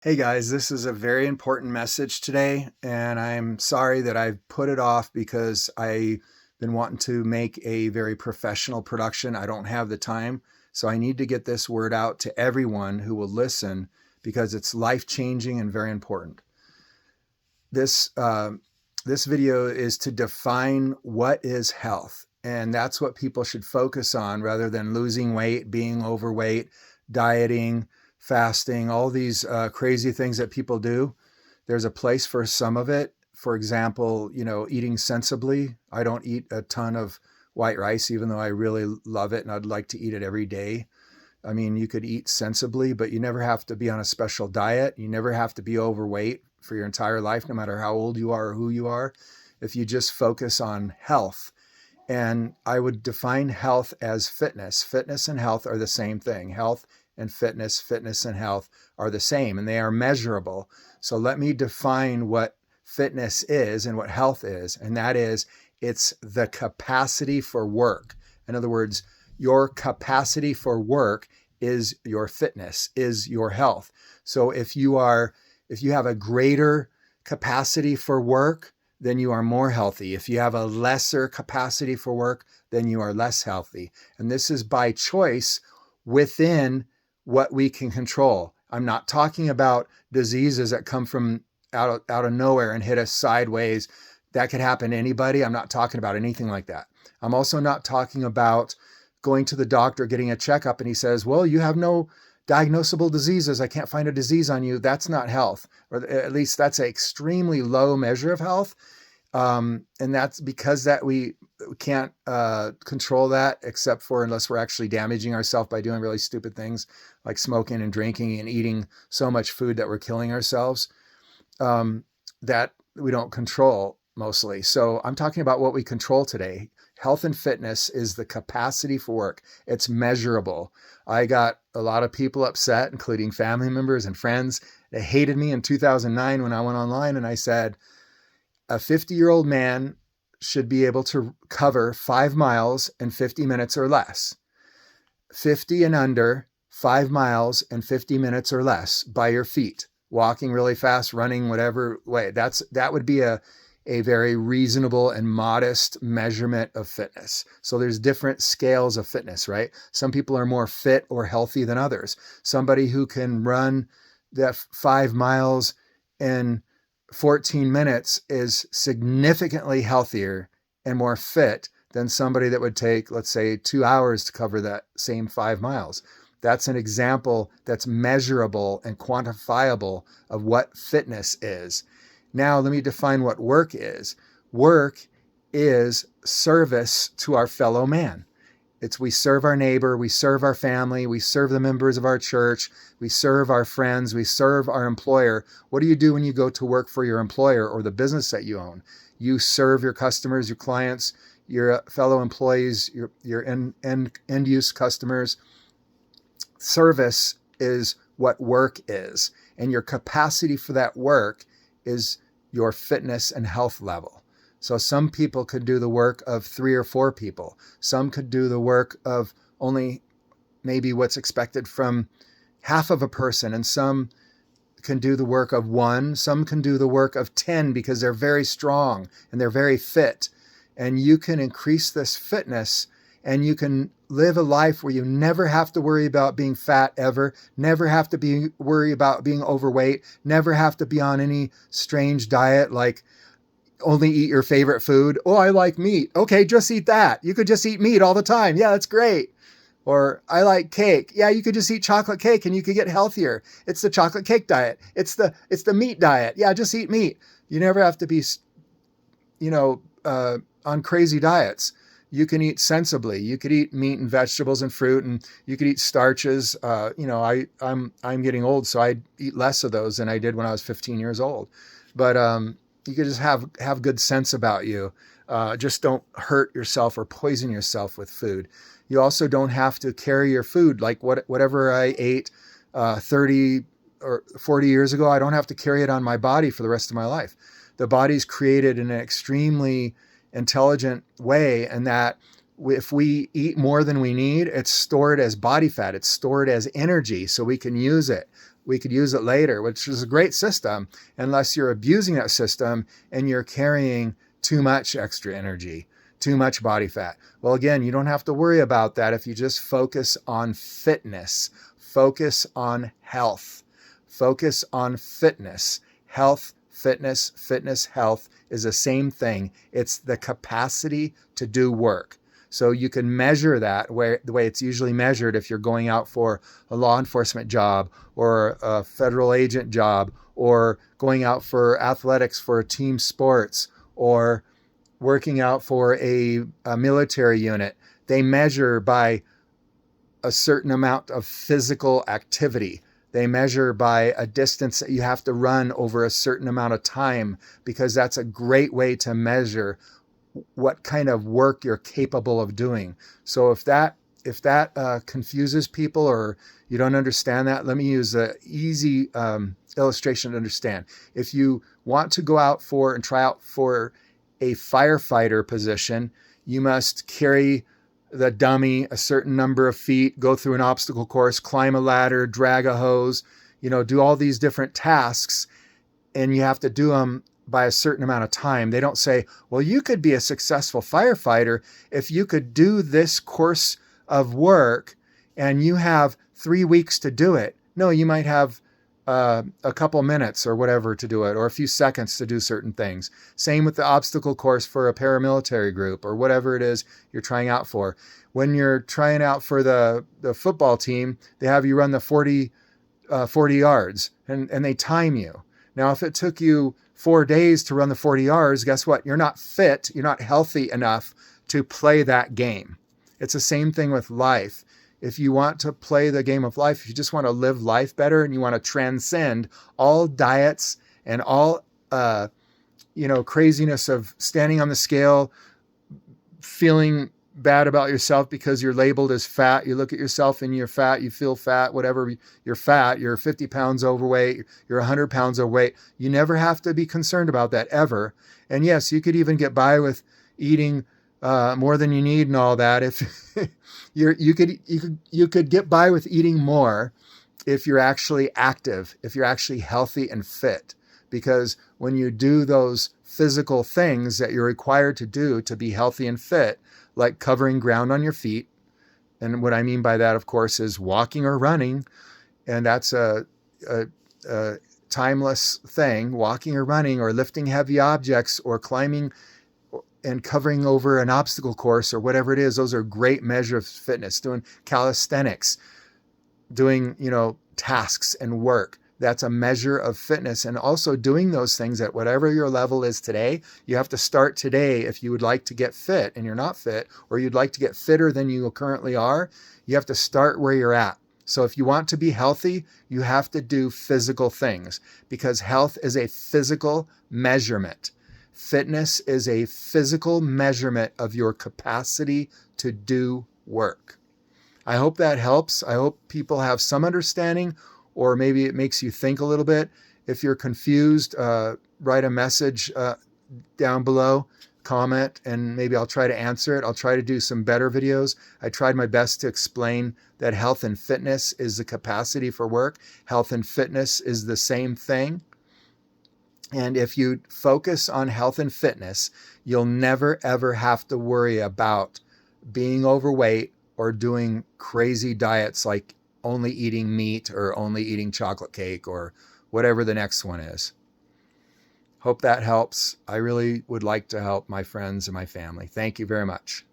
Hey guys, this is a very important message today, and I'm sorry that I've put it off because I've been wanting to make a very professional production. I don't have the time, so I need to get this word out to everyone who will listen because it's life-changing and very important. This this video is to define what is health, and that's what people should focus on rather than losing weight, being overweight, dieting, fasting, all these crazy things that people do. There's a place for some of it. For example, eating sensibly. I don't eat a ton of white rice, even though I really love it and I'd like to eat it every day. I mean, you could eat sensibly, but you never have to be on a special diet. You never have to be overweight for your entire life, no matter how old you are or who you are, if you just focus on health. And I would define health as fitness. Fitness and health are the same thing. Health and fitness and health are the same, and they are measurable. So let me define what fitness is and what health is, and that is it's the capacity for work. In other words, your capacity for work is your fitness, is your health. So if you have a greater capacity for work, then you are more healthy. If you have a lesser capacity for work, then you are less healthy. And this is by choice within what we can control. I'm not talking about diseases that come from out of nowhere and hit us sideways. That could happen to anybody. I'm not talking about anything like that. I'm also not talking about going to the doctor, getting a checkup, and he says, well, you have no diagnosable diseases. I can't find a disease on you. That's not health, or at least that's an extremely low measure of health. And that's because that we can't control that except for unless we're actually damaging ourselves by doing really stupid things like smoking and drinking and eating so much food that we're killing ourselves, that we don't control mostly. So I'm talking about what we control today. Health and fitness is the capacity for work. It's measurable. I got a lot of people upset, including family members and friends. They hated me in 2009 when I went online and I said, a 50-year-old man should be able to cover 5 miles in 50 minutes or less. 50 and under, 5 miles in 50 minutes or less by your feet, walking really fast, running, whatever way. That would be a very reasonable and modest measurement of fitness. So there's different scales of fitness, right? Some people are more fit or healthy than others. Somebody who can run that 5 miles in 14 minutes is significantly healthier and more fit than somebody that would take, let's say, 2 hours to cover that same 5 miles. That's an example that's measurable and quantifiable of what fitness is. Now, let me define what work is. Work is service to our fellow man. We serve our neighbor, we serve our family, we serve the members of our church, we serve our friends, we serve our employer. What do you do when you go to work for your employer or the business that you own? You serve your customers, your clients, your fellow employees, your end use customers. Service is what work is, and your capacity for that work is your fitness and health level. So some people could do the work of 3 or 4 people. Some could do the work of only maybe what's expected from half of a person, and some can do the work of 1. Some can do the work of 10 because they're very strong and they're very fit. And you can increase this fitness and you can live a life where you never have to worry about being fat ever, never have to worry about being overweight, never have to be on any strange diet like only eat your favorite food. Oh, I like meat. Okay, just eat that. You could just eat meat all the time. Yeah, that's great. Or I like cake. Yeah, you could just eat chocolate cake and you could get healthier. It's the chocolate cake diet. It's the meat diet. Yeah, just eat meat. You never have to be, on crazy diets. You can eat sensibly. You could eat meat and vegetables and fruit, and you could eat starches. I'm getting old, so I eat less of those than I did when I was 15 years old. But you could just have good sense about you. Just don't hurt yourself or poison yourself with food. You also don't have to carry your food. Like whatever I ate 30 or 40 years ago, I don't have to carry it on my body for the rest of my life. The body's created in an extremely intelligent way, and that if we eat more than we need, it's stored as body fat. It's stored as energy so we can use it. we could use it later, which is a great system, unless you're abusing that system and you're carrying too much extra energy, too much body fat. Well, again, you don't have to worry about that if you just focus on fitness, focus on health, focus on fitness. Health, fitness, fitness, health is the same thing. It's the capacity to do work. So you can measure that the way it's usually measured if you're going out for a law enforcement job or a federal agent job, or going out for athletics for team sports, or working out for a military unit. They measure by a certain amount of physical activity. They measure by a distance that you have to run over a certain amount of time, because that's a great way to measure what kind of work you're capable of doing. So if that confuses people, or you don't understand that, let me use an easy illustration to understand. If you want to go out for and try out for a firefighter position, you must carry the dummy a certain number of feet, go through an obstacle course, climb a ladder, drag a hose, do all these different tasks, and you have to do them by a certain amount of time. They don't say, well, you could be a successful firefighter if you could do this course of work and you have 3 weeks to do it. No, you might have a couple minutes or whatever to do it, or a few seconds to do certain things. Same with the obstacle course for a paramilitary group or whatever it is you're trying out for. When you're trying out for the football team, they have you run the 40 yards and they time you. Now, if it took you 4 days to run the 40 yards, guess what? You're not fit, you're not healthy enough to play that game. It's the same thing with life. If you want to play the game of life, if you just want to live life better and you want to transcend all diets and all craziness of standing on the scale, feeling bad about yourself because you're labeled as fat. You look at yourself and you're fat, you feel fat, whatever, you're fat, you're 50 pounds overweight, you're 100 pounds overweight. You never have to be concerned about that ever. And yes, you could even get by with eating more than you need and all that. If you could get by with eating more if you're actually active, if you're actually healthy and fit. Because when you do those physical things that you're required to do to be healthy and fit, like covering ground on your feet, and what I mean by that, of course, is walking or running, and that's a timeless thing, walking or running, or lifting heavy objects, or climbing and covering over an obstacle course, or whatever it is. Those are great measures of fitness. Doing calisthenics, doing tasks and work, that's a measure of fitness. And also doing those things at whatever your level is today. You have to start today. If you would like to get fit and you're not fit, or you'd like to get fitter than you currently are, you have to start where you're at. So if you want to be healthy, you have to do physical things, because health is a physical measurement. Fitness is a physical measurement of your capacity to do work. I hope that helps. I hope people have some understanding, or maybe it makes you think a little bit. If you're confused, write a message down below, comment, and maybe I'll try to answer it. I'll try to do some better videos. I tried my best to explain that health and fitness is the capacity for work. Health and fitness is the same thing. And if you focus on health and fitness, you'll never, ever have to worry about being overweight or doing crazy diets like only eating meat or only eating chocolate cake or whatever the next one is. Hope that helps. I really would like to help my friends and my family. Thank you very much.